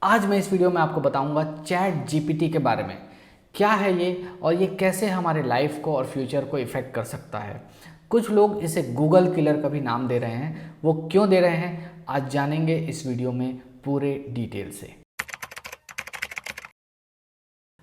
आज मैं इस वीडियो में आपको बताऊंगा चैट जीपीटी के बारे में। क्या है ये और ये कैसे हमारे लाइफ को और फ्यूचर को इफ़ेक्ट कर सकता है। कुछ लोग इसे गूगल किलर का भी नाम दे रहे हैं, वो क्यों दे रहे हैं आज जानेंगे इस वीडियो में पूरे डिटेल से।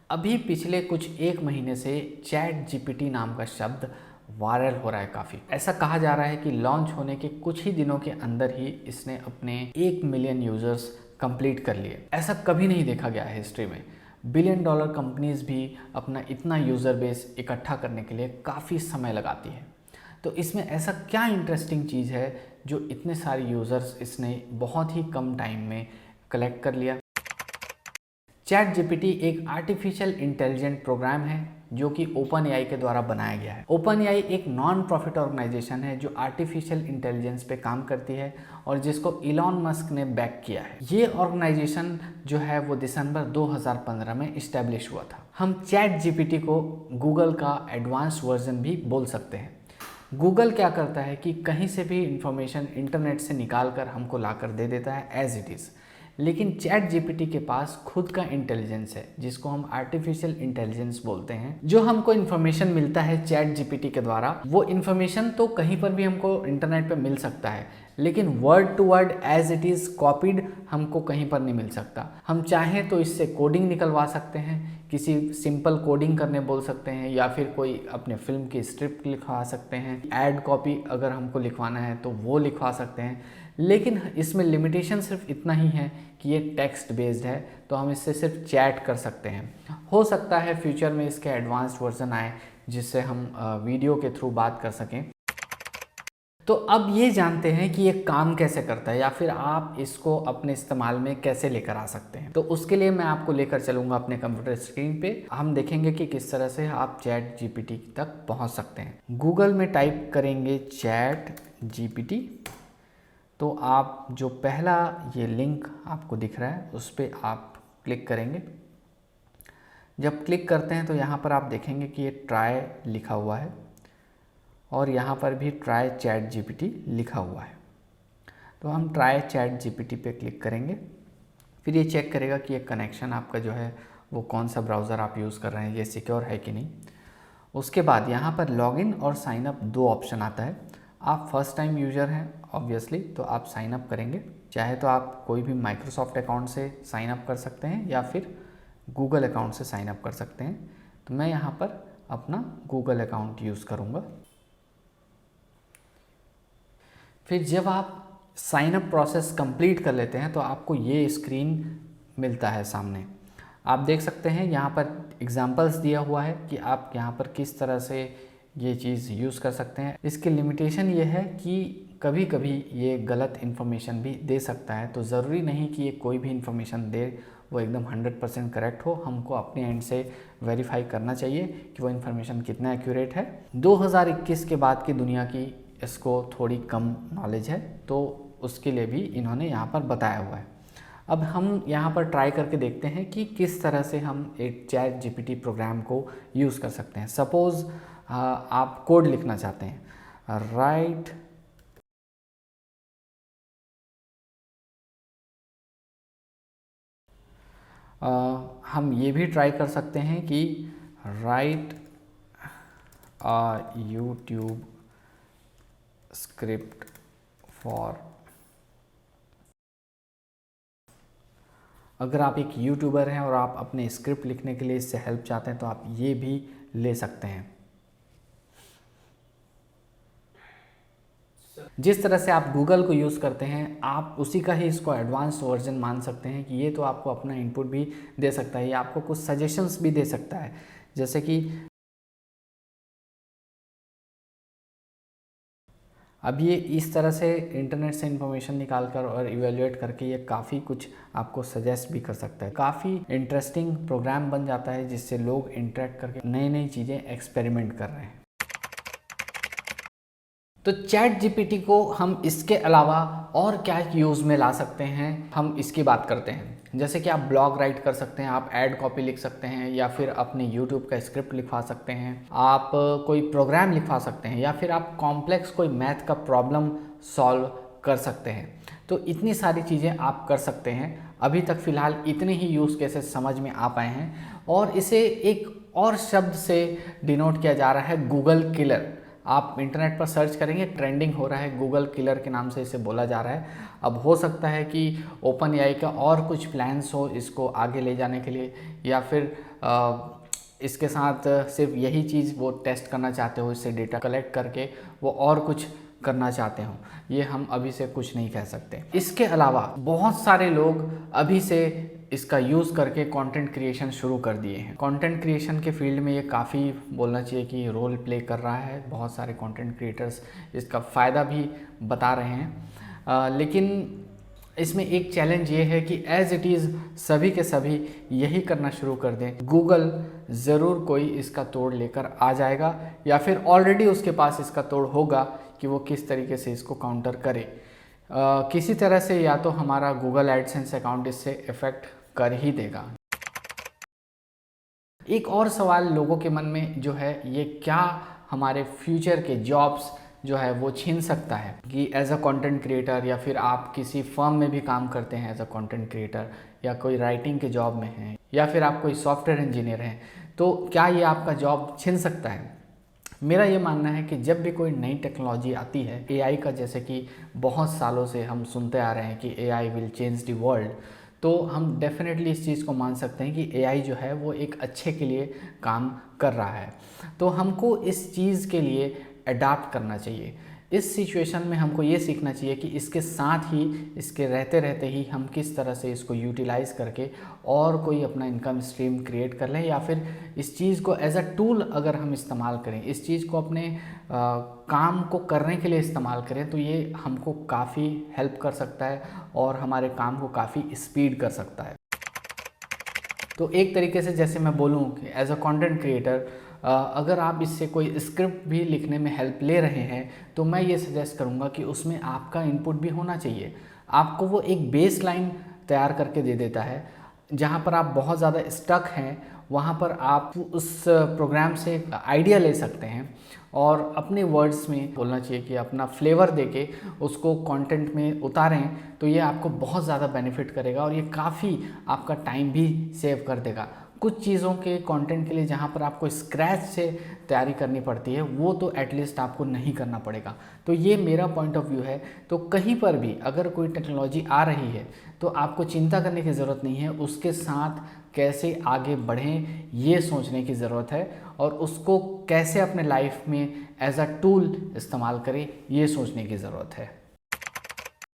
अभी पिछले कुछ एक महीने से चैट जीपीटी नाम का शब्द वायरल हो रहा है काफ़ी। ऐसा कहा जा रहा है कि लॉन्च होने के कुछ ही दिनों के अंदर ही इसने अपने 1 मिलियन यूज़र्स कंप्लीट कर लिए। ऐसा कभी नहीं देखा गया है हिस्ट्री में। बिलियन डॉलर कंपनीज भी अपना इतना यूज़र बेस इकट्ठा करने के लिए काफ़ी समय लगाती है। तो इसमें ऐसा क्या इंटरेस्टिंग चीज़ है जो इतने सारे यूज़र्स इसने बहुत ही कम टाइम में कलेक्ट कर लिया। चैट जीपीटी एक आर्टिफिशियल इंटेलिजेंट प्रोग्राम है जो कि ओपन एआई के द्वारा बनाया गया है। ओपन एआई एक नॉन प्रॉफिट ऑर्गेनाइजेशन है जो आर्टिफिशियल इंटेलिजेंस पे काम करती है और जिसको इलॉन मस्क ने बैक किया है। ये ऑर्गेनाइजेशन जो है वो दिसंबर 2015 में इस्टेब्लिश हुआ था। हम चैट जीपीटी को गूगल का एडवांस वर्जन भी बोल सकते हैं। गूगल क्या करता है कि कहीं से भी इंफॉर्मेशन इंटरनेट से निकाल कर हमको ला कर दे देता है एज इट इज़। लेकिन चैट जीपीटी के पास खुद का इंटेलिजेंस है जिसको हम आर्टिफिशियल इंटेलिजेंस बोलते हैं। जो हमको इन्फॉर्मेशन मिलता है चैट जीपीटी के द्वारा, वो इन्फॉर्मेशन तो कहीं पर भी हमको इंटरनेट पे मिल सकता है, लेकिन word to word as it is copied हमको कहीं पर नहीं मिल सकता। हम चाहें तो इससे कोडिंग निकलवा सकते हैं, किसी सिंपल कोडिंग करने बोल सकते हैं, या फिर कोई अपने फिल्म की स्क्रिप्ट लिखवा सकते हैं। एड कॉपी अगर हमको लिखवाना है तो वो लिखवा सकते हैं। लेकिन इसमें लिमिटेशन सिर्फ इतना ही है कि ये टेक्स्ट बेस्ड है, तो हम इससे सिर्फ चैट कर सकते हैं। हो सकता है फ्यूचर में इसके एडवांस्ड वर्जन आए जिससे हम वीडियो के थ्रू बात कर सकें। तो अब ये जानते हैं कि ये काम कैसे करता है या फिर आप इसको अपने इस्तेमाल में कैसे लेकर आ सकते हैं। तो उसके लिए मैं आपको लेकर चलूँगा अपने कंप्यूटर स्क्रीन पे। हम देखेंगे कि किस तरह से आप चैट जीपीटी तक पहुँच सकते हैं। गूगल में टाइप करेंगे चैट जीपीटी, तो आप जो पहला ये लिंक आपको दिख रहा है उस पर आप क्लिक करेंगे। जब क्लिक करते हैं तो यहाँ पर आप देखेंगे कि ये ट्राई लिखा हुआ है और यहाँ पर भी ट्राई चैट जीपीटी लिखा हुआ है। तो हम ट्राई चैट जीपीटी पे क्लिक करेंगे। फिर ये चेक करेगा कि ये कनेक्शन आपका जो है वो कौन सा ब्राउज़र आप यूज़ कर रहे हैं, ये सिक्योर है कि नहीं। उसके बाद यहाँ पर लॉगिन और साइन अप दो ऑप्शन आता है। आप फर्स्ट टाइम यूज़र हैं ऑब्वियसली, तो आप साइन अप करेंगे। चाहे तो आप कोई भी माइक्रोसॉफ्ट अकाउंट से साइन अप कर सकते हैं या फिर गूगल अकाउंट से साइन अप कर सकते हैं। तो मैं यहाँ पर अपना गूगल अकाउंट यूज़ करूँगा। फिर जब आप साइन अप प्रोसेस कंप्लीट कर लेते हैं तो आपको ये स्क्रीन मिलता है सामने। आप देख सकते हैं यहाँ पर एग्जांपल्स दिया हुआ है कि आप यहाँ पर किस तरह से ये चीज़ यूज़ कर सकते हैं। इसकी लिमिटेशन ये है कि कभी कभी ये गलत इन्फॉर्मेशन भी दे सकता है, तो ज़रूरी नहीं कि ये कोई भी इन्फॉर्मेशन दे वो एकदम 100% करेक्ट हो। हमको अपने एंड से वेरीफाई करना चाहिए कि वो इन्फॉर्मेशन कितना एक्यूरेट है। 2021 के बाद की दुनिया की इसको थोड़ी कम नॉलेज है, तो उसके लिए भी इन्होंने यहाँ पर बताया हुआ है। अब हम यहाँ पर ट्राई करके देखते हैं कि किस तरह से हम एक चैट जीपीटी प्रोग्राम को यूज़ कर सकते हैं। सपोज़ आप कोड लिखना चाहते हैं, राइट हम ये भी ट्राई कर सकते हैं कि राइट यूट्यूब स्क्रिप्ट फॉर। अगर आप एक यूट्यूबर हैं और आप अपने स्क्रिप्ट लिखने के लिए इससे हेल्प चाहते हैं तो आप ये भी ले सकते हैं। जिस तरह से आप गूगल को यूज़ करते हैं आप उसी का ही इसको एडवांस वर्जन मान सकते हैं कि ये तो आपको अपना इनपुट भी दे सकता है, ये आपको कुछ सजेशंस भी दे सकता है। जैसे कि अब ये इस तरह से इंटरनेट से इंफॉर्मेशन निकाल कर और इवेल्युएट करके ये काफ़ी कुछ आपको सजेस्ट भी कर सकता है। काफ़ी इंटरेस्टिंग प्रोग्राम बन जाता है जिससे लोग इंटरेक्ट करके नई नई चीज़ें एक्सपेरिमेंट कर रहे हैं। तो चैट जीपीटी को हम इसके अलावा और क्या यूज़ में ला सकते हैं, हम इसकी बात करते हैं। जैसे कि आप ब्लॉग राइट कर सकते हैं, आप ऐड कॉपी लिख सकते हैं, या फिर अपने यूट्यूब का स्क्रिप्ट लिखवा सकते हैं, आप कोई प्रोग्राम लिखवा सकते हैं, या फिर आप कॉम्प्लेक्स कोई मैथ का प्रॉब्लम सॉल्व कर सकते हैं। तो इतनी सारी चीज़ें आप कर सकते हैं अभी तक फ़िलहाल इतने ही यूज़ केसेस समझ में आ पाए हैं और इसे एक और शब्द से डिनोट किया जा रहा है, गूगल किलर। आप इंटरनेट पर सर्च करेंगे, ट्रेंडिंग हो रहा है, गूगल किलर के नाम से इसे बोला जा रहा है। अब हो सकता है कि ओपन एआई का और कुछ प्लान्स हो इसको आगे ले जाने के लिए, या फिर इसके साथ सिर्फ यही चीज़ वो टेस्ट करना चाहते हो, इससे डेटा कलेक्ट करके वो और कुछ करना चाहते हो, ये हम अभी से कुछ नहीं कह सकते। इसके अलावा बहुत सारे लोग अभी से इसका यूज़ करके कंटेंट क्रिएशन शुरू कर दिए हैं। कंटेंट क्रिएशन के फील्ड में ये काफ़ी बोलना चाहिए कि रोल प्ले कर रहा है। बहुत सारे कंटेंट क्रिएटर्स इसका फ़ायदा भी बता रहे हैं, लेकिन इसमें एक चैलेंज ये है कि एज़ इट इज़ सभी के सभी यही करना शुरू कर दें, गूगल ज़रूर कोई इसका तोड़ लेकर आ जाएगा, या फिर ऑलरेडी उसके पास इसका तोड़ होगा कि वो किस तरीके से इसको काउंटर करे। किसी तरह से या तो हमारा गूगल एडसेंस अकाउंट इससे इफ़ेक्ट कर ही देगा। एक और सवाल लोगों के मन में जो है, ये क्या हमारे फ्यूचर के जॉब्स जो है वो छीन सकता है? कि एज अ कंटेंट क्रिएटर, या फिर आप किसी फर्म में भी काम करते हैं एज अ कंटेंट क्रिएटर, या कोई राइटिंग के जॉब में हैं, या फिर आप कोई सॉफ्टवेयर इंजीनियर हैं, तो क्या ये आपका जॉब छीन सकता है? मेरा ये मानना है कि जब भी कोई नई टेक्नोलॉजी आती है, एआई का, जैसे कि बहुत सालों से हम सुनते आ रहे हैं कि AI will change the world, तो हम डेफिनेटली इस चीज़ को मान सकते हैं कि एआई जो है वो एक अच्छे के लिए काम कर रहा है। तो हमको इस चीज़ के लिए अडाप्ट करना चाहिए। इस सिचुएशन में हमको ये सीखना चाहिए कि इसके साथ ही, इसके रहते रहते ही हम किस तरह से इसको यूटिलाइज़ करके और कोई अपना इनकम स्ट्रीम क्रिएट कर लें, या फिर इस चीज़ को एज अ टूल अगर हम इस्तेमाल करें, इस चीज़ को अपने काम को करने के लिए इस्तेमाल करें, तो ये हमको काफ़ी हेल्प कर सकता है और हमारे काम को काफ़ी स्पीड कर सकता है। तो एक तरीके से जैसे मैं बोलूँ कि एज अ कंटेंट क्रिएटर, अगर आप इससे कोई स्क्रिप्ट भी लिखने में हेल्प ले रहे हैं, तो मैं ये सजेस्ट करूँगा कि उसमें आपका इनपुट भी होना चाहिए। आपको वो एक बेस लाइन तैयार करके दे देता है, जहाँ पर आप बहुत ज़्यादा स्टक हैं, वहाँ पर आप उस प्रोग्राम से आइडिया ले सकते हैं और अपने वर्ड्स में बोलना चाहिए कि अपना फ्लेवर देके उसको कंटेंट में उतारें, तो ये आपको बहुत ज़्यादा बेनिफिट करेगा और ये काफ़ी आपका टाइम भी सेव कर देगा। कुछ चीज़ों के कंटेंट के लिए जहाँ पर आपको स्क्रैच से तैयारी करनी पड़ती है, वो तो एटलीस्ट आपको नहीं करना पड़ेगा। तो ये मेरा पॉइंट ऑफ व्यू है। तो कहीं पर भी अगर कोई टेक्नोलॉजी आ रही है तो आपको चिंता करने की ज़रूरत नहीं है, उसके साथ कैसे आगे बढ़ें ये सोचने की ज़रूरत है, और उसको कैसे अपने लाइफ में एज अ टूल इस्तेमाल करें ये सोचने की ज़रूरत है।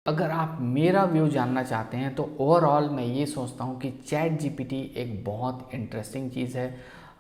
अगर आप मेरा व्यू जानना चाहते हैं तो ओवरऑल मैं ये सोचता हूँ कि चैट जीपीटी एक बहुत इंटरेस्टिंग चीज़ है।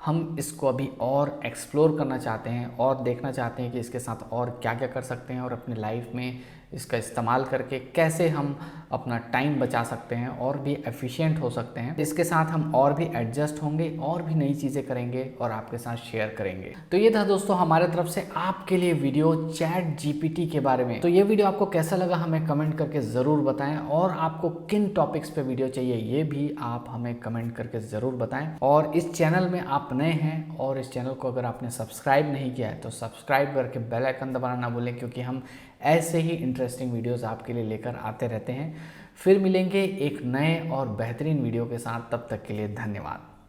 हम इसको अभी और एक्सप्लोर करना चाहते हैं और देखना चाहते हैं कि इसके साथ और क्या क्या कर सकते हैं और अपनी लाइफ में इसका इस्तेमाल करके कैसे हम अपना टाइम बचा सकते हैं और भी एफिशिएंट हो सकते हैं। इसके साथ हम और भी एडजस्ट होंगे और भी नई चीज़ें करेंगे और आपके साथ शेयर करेंगे। तो ये था दोस्तों हमारे तरफ से आपके लिए वीडियो चैट जीपीटी के बारे में। तो ये वीडियो आपको कैसा लगा हमें कमेंट करके ज़रूर बताएं, और आपको किन टॉपिक्स पे वीडियो चाहिए ये भी आप हमें कमेंट करके ज़रूर बताएं। और इस चैनल में आप नए हैं और इस चैनल को अगर आपने सब्सक्राइब नहीं किया है तो सब्सक्राइब करके बेल आइकन दबाना ना भूलें, क्योंकि हम ऐसे ही इंटरेस्टिंग वीडियोस आपके लिए लेकर आते रहते हैं। फिर मिलेंगे एक नए और बेहतरीन वीडियो के साथ, तब तक के लिए धन्यवाद।